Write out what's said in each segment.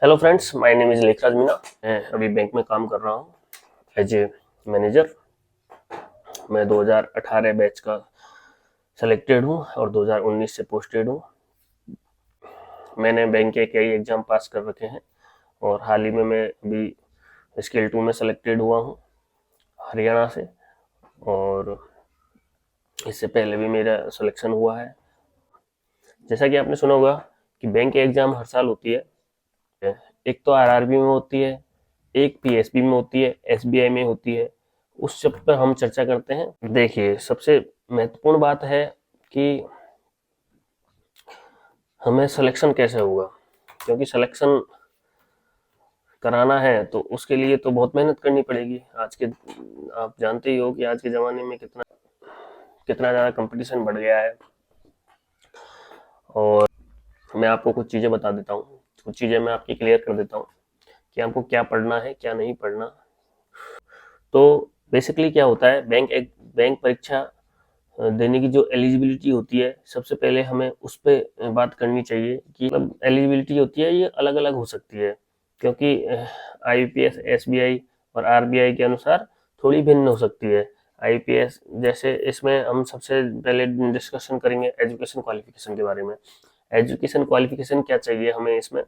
Hello friends, my name is Lekhraj Meena. मैं अभी bank में काम कर रहा हूँ एज ए मैनेजर। मैं 2018 बैच का सेलेक्टेड हूँ और 2019 से पोस्टेड हूँ। मैंने बैंक के कई एग्जाम पास कर रखे हैं और हाल ही में मैं अभी स्केल 2 में सेलेक्टेड हुआ हूँ हरियाणा से। और इससे पहले भी मेरा सिलेक्शन हुआ है। जैसा कि आपने सुना होगा कि बैंक की एग्जाम हर साल होती है। एक तो आरआरबी में होती है, एक पीएसबी में होती है, एसबीआई में होती है। उस सब पर हम चर्चा करते हैं। देखिए, सबसे महत्वपूर्ण बात है कि हमें सिलेक्शन कैसे होगा, क्योंकि सिलेक्शन कराना है तो उसके लिए तो बहुत मेहनत करनी पड़ेगी। आप जानते ही हो कि आज के ज़माने में कितना कितना ज़्यादा कंपटीशन बढ़ गया है। और मैं आपको कुछ चीज़ें बता देता हूँ, कुछ चीज़ें मैं आपकी क्लियर कर देता हूँ कि आपको क्या पढ़ना है, क्या नहीं पढ़ना। तो बेसिकली क्या होता है, बैंक परीक्षा देने की जो एलिजिबिलिटी होती है, सबसे पहले हमें उस पर बात करनी चाहिए कि मतलब एलिजिबिलिटी होती है ये अलग अलग हो सकती है, क्योंकि आईपीएस, एसबीआई और आरबीआई के अनुसार थोड़ी भिन्न हो सकती है। आईपीएस जैसे, इसमें हम सबसे पहले डिस्कशन करेंगे एजुकेशन क्वालिफिकेशन के बारे में। एजुकेशन क्वालिफिकेशन क्या चाहिए हमें इसमें,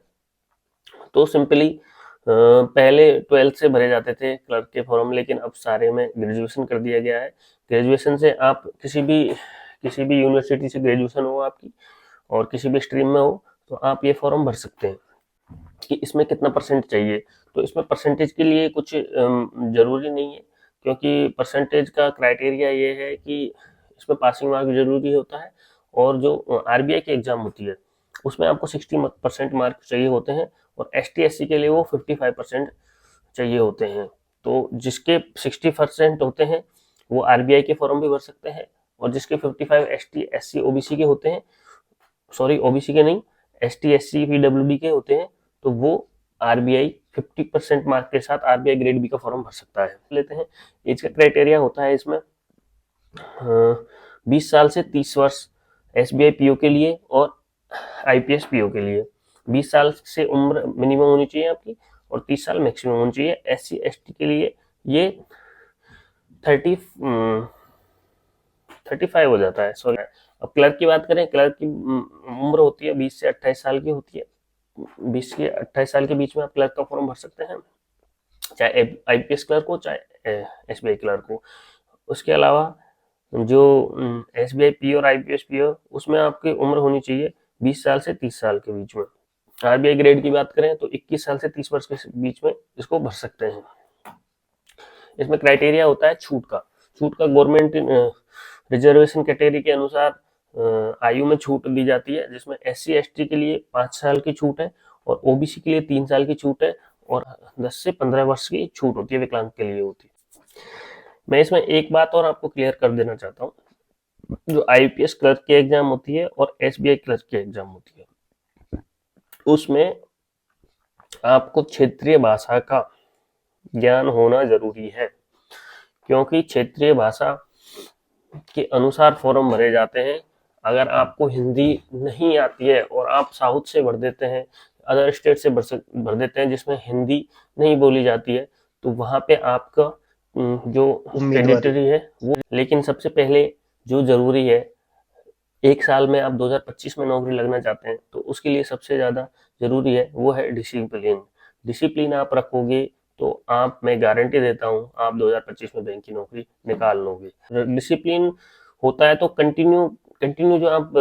तो सिंपली पहले 12th से भरे जाते थे क्लर्क के फॉर्म, लेकिन अब सारे में ग्रेजुएशन कर दिया गया है। ग्रेजुएशन से आप किसी भी यूनिवर्सिटी से ग्रेजुएशन हो आपकी और किसी भी स्ट्रीम में हो, तो आप ये फॉर्म भर सकते हैं कि इसमें कितना परसेंट चाहिए। तो इसमें परसेंटेज के लिए कुछ जरूरी नहीं है, क्योंकि परसेंटेज का क्राइटेरिया ये है कि इसमें पासिंग मार्क जरूरी होता है। और जो आरबीआई की एग्जाम होती है उसमें आपको 60% मार्क चाहिए होते हैं, और एस टी एस सी के लिए वो 55% चाहिए होते हैं। तो जिसके 60% होते हैं वो आरबीआई के फॉर्म भी भर सकते हैं, और जिसके 55 S T S C OBC के होते हैं, सॉरी ओबीसी के नहीं, S T S C PWD के होते हैं, तो वो आरबीआई 50% मार्क के साथ आरबीआई ग्रेड बी का फॉर्म भर सकता है। लेते हैं एज का क्राइटेरिया होता है इसमें 20 साल से 30 वर्ष एसबीआई पीओ के लिए और आईपीएस पीओ के लिए। 20 साल से उम्र मिनिमम होनी चाहिए आपकी और 30 साल मैक्सिमम होनी चाहिए। एस सी एस टी के लिए ये 35 हो जाता है, सॉरी। अब क्लर्क की बात करें, क्लर्क की उम्र होती है 20 से 28 साल की होती है। 20 से 28 साल के बीच में आप क्लर्क का फॉर्म भर सकते हैं, चाहे आईपीएस क्लर्क हो चाहे एसबीआई क्लर्क हो। उसके अलावा जो एसबीआई पी और आईपीएस पी हो, उसमें आपकी उम्र होनी चाहिए 20 साल से 30 साल के बीच में। आरबीआई ग्रेड की बात करें तो 21 साल से 30 वर्ष के बीच में इसको भर सकते हैं। इसमें क्राइटेरिया होता है छूट का गवर्नमेंट रिजर्वेशन कैटेगरी के अनुसार आयु में छूट दी जाती है, जिसमें एस सी एस टी के लिए 5 साल की छूट है और ओबीसी के लिए 3 साल की छूट है, और 10 से 15 वर्ष की छूट होती है विकलांग के लिए होती है। मैं इसमें एक बात और आपको क्लियर कर देना चाहता हूँ। जो आईपीएस क्लर्क की एग्जाम होती है और एसबीआई क्लर्क की एग्जाम होती है, उसमें आपको क्षेत्रीय भाषा का ज्ञान होना जरूरी है, क्योंकि क्षेत्रीय भाषा के अनुसार फॉर्म भरे जाते हैं। अगर आपको हिंदी नहीं आती है और आप साउथ से भर देते हैं, अदर स्टेट से भर देते हैं जिसमें हिंदी नहीं बोली जाती है, तो वहां पे आपका जो कैंडिडेटरी है वो। लेकिन सबसे पहले जो जरूरी है, 1 साल में आप 2025 में नौकरी लगना चाहते हैं तो उसके लिए सबसे ज्यादा जरूरी है वो है डिसिप्लिन। डिसिप्लिन आप रखोगे तो आप, मैं गारंटी देता हूँ, आप 2025 में बैंक की नौकरी निकाल लोगे। डिसिप्लिन होता है तो कंटिन्यू कंटिन्यू जो आप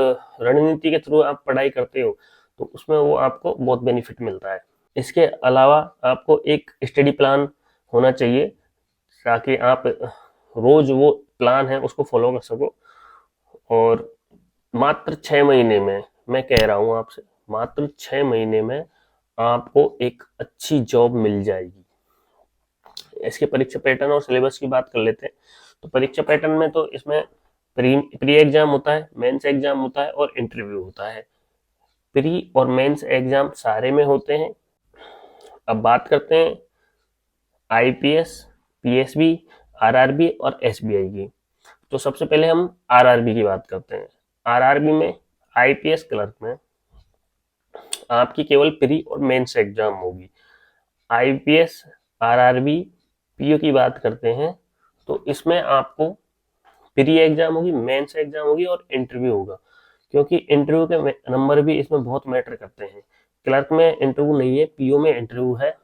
रणनीति के थ्रू आप पढ़ाई करते हो, तो उसमें वो आपको बहुत बेनिफिट मिलता है। इसके अलावा आपको एक स्टडी प्लान होना चाहिए, ताकि आप रोज वो प्लान है उसको फॉलो कर सको। और मात्र 6 महीने में, मैं कह रहा हूं आपसे, मात्र 6 महीने में आपको एक अच्छी जॉब मिल जाएगी। इसके परीक्षा पैटर्न और सिलेबस की बात कर लेते हैं। तो परीक्षा पैटर्न में तो इसमें प्री एग्जाम होता है, मेंस एग्जाम होता है और इंटरव्यू होता है। प्री और मेंस एग्जाम सारे में होते हैं। अब बात करते हैं आईपीएस, पीएसबी, आरआरबी और एसबीआई की। तो सबसे पहले हम आरआरबी की बात करते हैं। आरआरबी में, आईपीएस क्लर्क में आपकी केवल प्री और मेंस एग्जाम होगी। आईपीएस, आरआरबी, पीओ की बात करते हैं तो इसमें आपको प्री एग्जाम होगी, मेंस एग्जाम होगी और इंटरव्यू होगा, क्योंकि इंटरव्यू के नंबर भी इसमें बहुत मैटर करते हैं। क्लर्क में इंटरव्यू नहीं है, पीओ में इंटरव्यू है।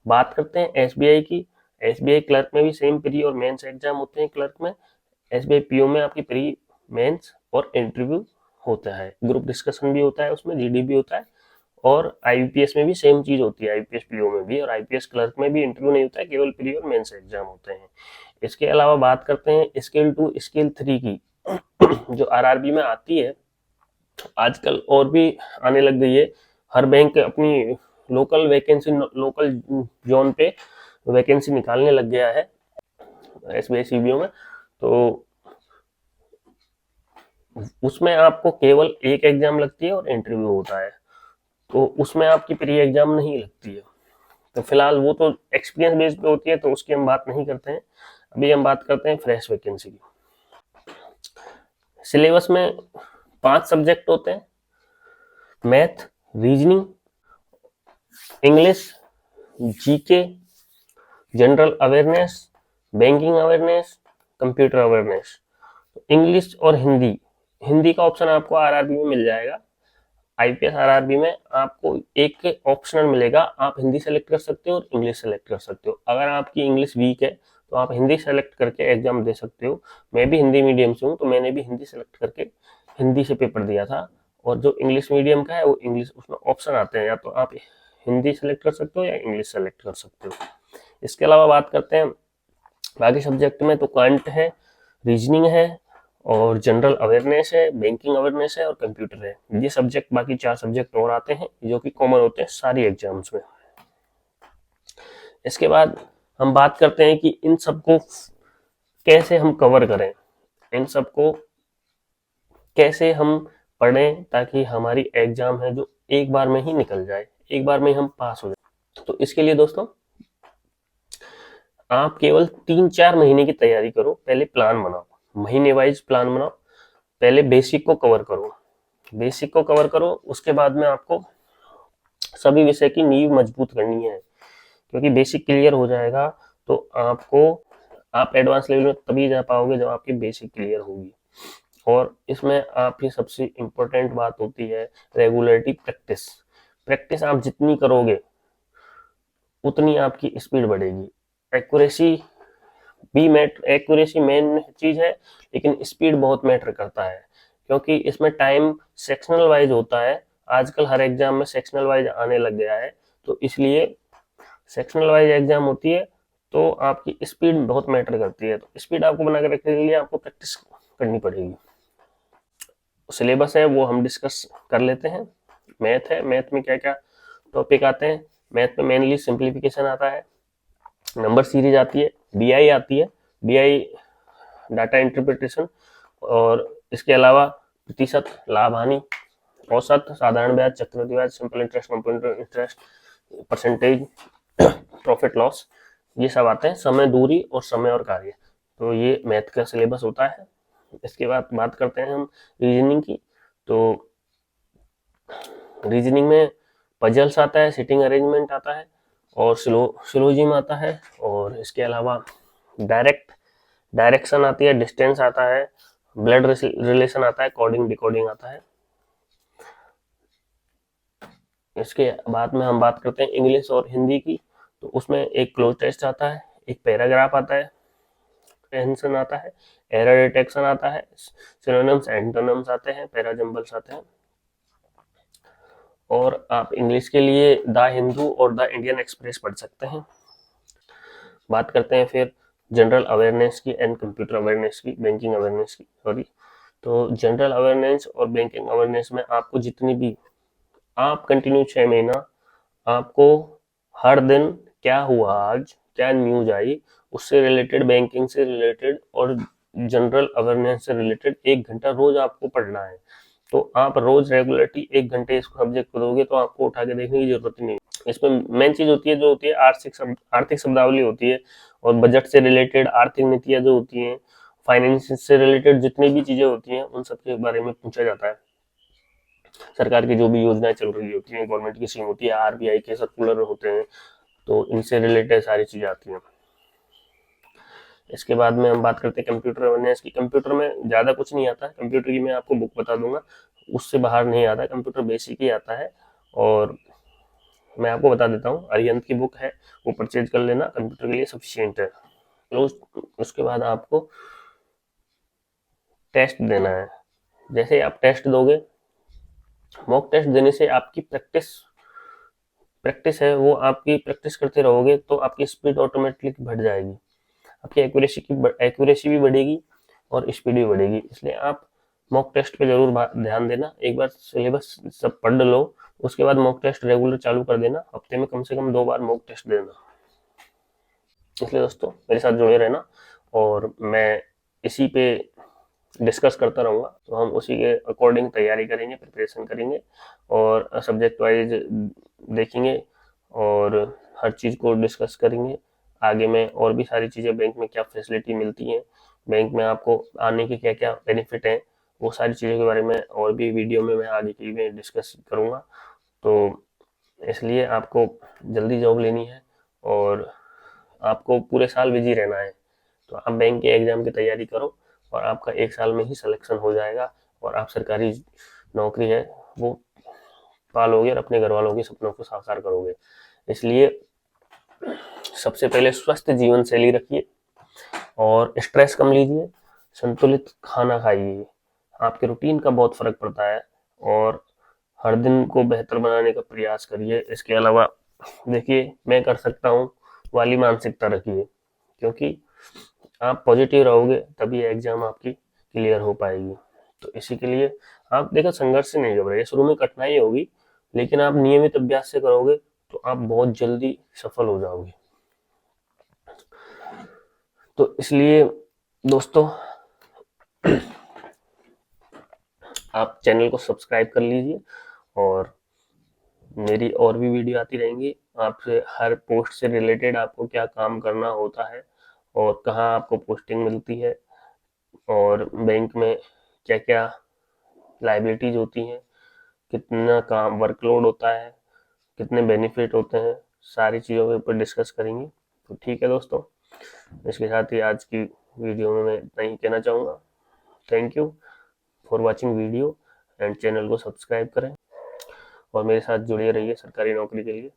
बात करते हैं एसबीआई की। एसबीआई क्लर्क में भी सेम प्री और मेंस एग्जाम होते हैं क्लर्क में। एसबीआई पीओ में आपकी प्री, मेंस और इंटरव्यू होता है, ग्रुप डिस्कशन भी होता है, उसमें जीडी भी होता है। और आईपीएस में भी सेम चीज होती है, आईपीएस पीओ में भी और आईपीएस क्लर्क में भी इंटरव्यू नहीं होता है, केवल प्री और मेंस एग्जाम होते हैं। इसके अलावा बात करते हैं स्केल 2 स्केल 3 की जो आरआरबी में आती है, आजकल और भी आने लग गई है। हर बैंक अपनी लोकल वैकेंसी, लोकल जोन पे वैकेंसी निकालने लग गया है एसबीआई सीबीओ में। तो उसमें आपको केवल एक एग्जाम लगती है और इंटरव्यू होता है, तो उसमें आपकी प्री एग्जाम नहीं लगती है। तो फिलहाल वो तो एक्सपीरियंस बेस पे होती है, तो उसकी हम बात नहीं करते हैं। अभी हम बात करते हैं फ्रेश वैकेंसी की। सिलेबस में 5 सब्जेक्ट होते हैं, math, reasoning, English, GK, general awareness, banking awareness, computer awareness. English और हिंदी, हिंदी का ऑप्शन आपको आरआरबी में मिल जाएगा। आईपीएस आरआरबी में आपको एक ऑप्शनल मिलेगा, आप हिंदी सेलेक्ट कर सकते हो और इंग्लिश सेलेक्ट कर सकते हो। अगर आपकी इंग्लिश वीक है तो आप हिंदी सेलेक्ट करके एग्जाम दे सकते हो। मैं भी हिंदी मीडियम से हूँ, तो मैंने भी हिंदी सेलेक्ट करके हिंदी से पेपर दिया था। और जो इंग्लिश मीडियम का है वो इंग्लिश, उसमें ऑप्शन आते हैं, या तो आप हिंदी सेलेक्ट कर सकते हो या इंग्लिश सेलेक्ट कर सकते हो। इसके अलावा बात करते हैं बाकी सब्जेक्ट में, तो क्वांट है, रीजनिंग है और जनरल अवेयरनेस है, बैंकिंग अवेयरनेस है और कंप्यूटर है। ये सब्जेक्ट, बाकी 4 सब्जेक्ट और आते हैं जो कि कॉमन होते हैं सारी एग्जाम्स में। इसके बाद हम बात करते हैं कि इन सबको कैसे हम कवर करें, इन सबको कैसे हम पढ़ें ताकि हमारी एग्जाम है जो एक बार में ही निकल जाए, एक बार में हम पास हो जाए। तो इसके लिए दोस्तों आप केवल 3-4 महीने की तैयारी करो। पहले प्लान बनाओ, महीने वाइज प्लान बनाओ। पहले बेसिक को कवर करो, बेसिक को कवर करो, उसके बाद में आपको सभी विषय की नींव मजबूत करनी है, क्योंकि बेसिक क्लियर हो जाएगा तो आपको, आप एडवांस लेवल में तभी जा पाओगे जब आपकी बेसिक क्लियर होगी। और इसमें आपकी सबसे इम्पोर्टेंट बात होती है रेगुलरिटी, प्रैक्टिस। प्रैक्टिस आप जितनी करोगे उतनी आपकी स्पीड बढ़ेगी। एक्यूरेसी भी एक्यूरेसी मेन चीज है, लेकिन स्पीड बहुत मैटर करता है, क्योंकि इसमें टाइम सेक्शनल वाइज होता है। आजकल हर एग्जाम में सेक्शनल वाइज आने लग गया है, तो इसलिए सेक्शनल वाइज एग्जाम होती है, तो आपकी स्पीड बहुत मैटर करती है। तो स्पीड आपको बना के रखने के लिए आपको प्रैक्टिस करनी पड़ेगी। सिलेबस है वो हम डिस्कस कर लेते हैं। मैथ है, मैथ में क्या क्या टॉपिक आते हैं। मैथ में मेनली सिंप्लीफिकेशन आता है, नंबर सीरीज आती है, बीआई आती है, बीआई डाटा इंटरप्रिटेशन, और इसके अलावा प्रतिशत, लाभ हानि, औसत, साधारण ब्याज, चक्रवृद्धि ब्याज, simple interest, compound interest, percentage, profit loss, ये सब आते हैं। समय, दूरी और समय और कार्य, तो ये मैथ का सिलेबस होता है। इसके बाद बात करते हैं हम रीजनिंग की। तो रीजनिंग में पजल्स आता है, सिटिंग अरेंजमेंट आता है और सिलोजिम आता है, और इसके अलावा डायरेक्शन आती है, डिस्टेंस आता है, ब्लड रिलेशन आता है, कोडिंग डिकोडिंग आता है। इसके बाद में हम बात करते हैं इंग्लिश और हिंदी की। तो उसमें एक क्लोज टेस्ट आता है, एक पैराग्राफ आता है, टेंशन आता है, एरर डिटेक्शन आता है, सिनोनिम्स एंटोनिम्स आते हैं, पैराजम्बल्स आते हैं। और आप इंग्लिश के लिए द हिंदू और द इंडियन एक्सप्रेस पढ़ सकते हैं। बात करते हैं फिर जनरल अवेयरनेस की एंड कंप्यूटर अवेयरनेस की, बैंकिंग अवेयरनेस की, सॉरी। तो जनरल अवेयरनेस और बैंकिंग अवेयरनेस में आपको जितनी भी, आप कंटिन्यू 6 महीना आपको हर दिन क्या हुआ, आज क्या न्यूज आई, उससे रिलेटेड, बैंकिंग से रिलेटेड और जनरल अवेयरनेस से रिलेटेड 1 घंटा रोज आपको पढ़ना है। तो आप रोज रेगुलरली 1 घंटे इसको सब्जेक्ट करोगे तो आपको उठा के देखने की जरूरत ही नहीं। इसमें मेन चीज होती है, जो होती है आर्थिक शब्दावली होती है, और बजट से रिलेटेड आर्थिक नीतियां जो होती हैं, फाइनेंस से रिलेटेड जितनी भी चीजें होती हैं, उन सब के बारे में पूछा जाता है। सरकार की जो भी योजनाएं चल रही होती हैं, गवर्नमेंट की स्कीम होती है, आरबीआई के सर्कुलर होते हैं, तो इनसे रिलेटेड सारी चीज़ें आती हैं। इसके बाद में हम बात करते हैं कंप्यूटर अवेयरनेस की। कंप्यूटर में ज़्यादा कुछ नहीं आता है, कंप्यूटर की मैं आपको बुक बता दूंगा, उससे बाहर नहीं आता है, कंप्यूटर बेसिक ही आता है। और मैं आपको बता देता हूँ, अरिहंत की बुक है, वो परचेज कर लेना, कंप्यूटर के लिए सफिशियंट है। तो उसके बाद आपको टेस्ट देना है। जैसे आप टेस्ट दोगे, मॉक टेस्ट देने से आपकी प्रैक्टिस प्रैक्टिस है, वो आपकी प्रैक्टिस करते रहोगे तो आपकी स्पीड ऑटोमेटिक बढ़ जाएगी, आपकी एक्यूरेसी भी बढ़ेगी और स्पीड भी बढ़ेगी। इसलिए आप मॉक टेस्ट पे जरूर ध्यान देना। एक बार सिलेबस सब पढ़ लो, उसके बाद मॉक टेस्ट रेगुलर चालू कर देना, हफ्ते में कम से कम 2 बार मॉक टेस्ट देना। इसलिए दोस्तों मेरे साथ जुड़े रहना, और मैं इसी पे डिस्कस करता रहूँगा, तो हम उसी के अकॉर्डिंग तैयारी करेंगे, प्रिपरेशन करेंगे, और सब्जेक्ट वाइज देखेंगे, और हर चीज़ को डिस्कस करेंगे। आगे में और भी सारी चीज़ें, बैंक में क्या फैसिलिटी मिलती हैं, बैंक में आपको आने के क्या क्या बेनिफिट हैं, वो सारी चीज़ों के बारे में और भी वीडियो में मैं आगे की में डिस्कस करूँगा। तो इसलिए आपको जल्दी जॉब लेनी है और आपको पूरे साल बिजी रहना है, तो आप बैंक के एग्जाम की तैयारी करो, और आपका 1 साल में ही सिलेक्शन हो जाएगा, और आप सरकारी नौकरी है वो पालोगे और अपने घर वालों के सपनों को साकार करोगे। इसलिए सबसे पहले स्वस्थ जीवन शैली रखिए, और स्ट्रेस कम लीजिए, संतुलित खाना खाइए, आपके रूटीन का बहुत फर्क पड़ता है, और हर दिन को बेहतर बनाने का प्रयास करिए। इसके अलावा देखिए, मैं कर सकता हूँ वाली मानसिकता रखिए, क्योंकि आप पॉजिटिव रहोगे तभी एग्जाम आपकी क्लियर हो पाएगी। तो इसी के लिए आप देखो, संघर्ष से नहीं घबराइए, शुरू में कठिनाई होगी, लेकिन आप नियमित अभ्यास से करोगे तो आप बहुत जल्दी सफल हो जाओगे। तो इसलिए दोस्तों, आप चैनल को सब्सक्राइब कर लीजिए, और मेरी और भी वीडियो आती रहेंगी, आपसे हर पोस्ट से रिलेटेड आपको क्या काम करना होता है, और कहाँ आपको पोस्टिंग मिलती है, और बैंक में क्या क्या लाइबिलिटीज होती हैं, कितना काम वर्कलोड होता है, कितने बेनिफिट होते हैं, सारी चीज़ों के ऊपर डिस्कस करेंगे। तो ठीक है दोस्तों, इसके साथ ही आज की वीडियो में मैं इतना ही कहना चाहूँगा। Thank you for watching video, and channel को सब्सक्राइब करें, और मेरे साथ जुड़े रहिए सरकारी नौकरी के लिए।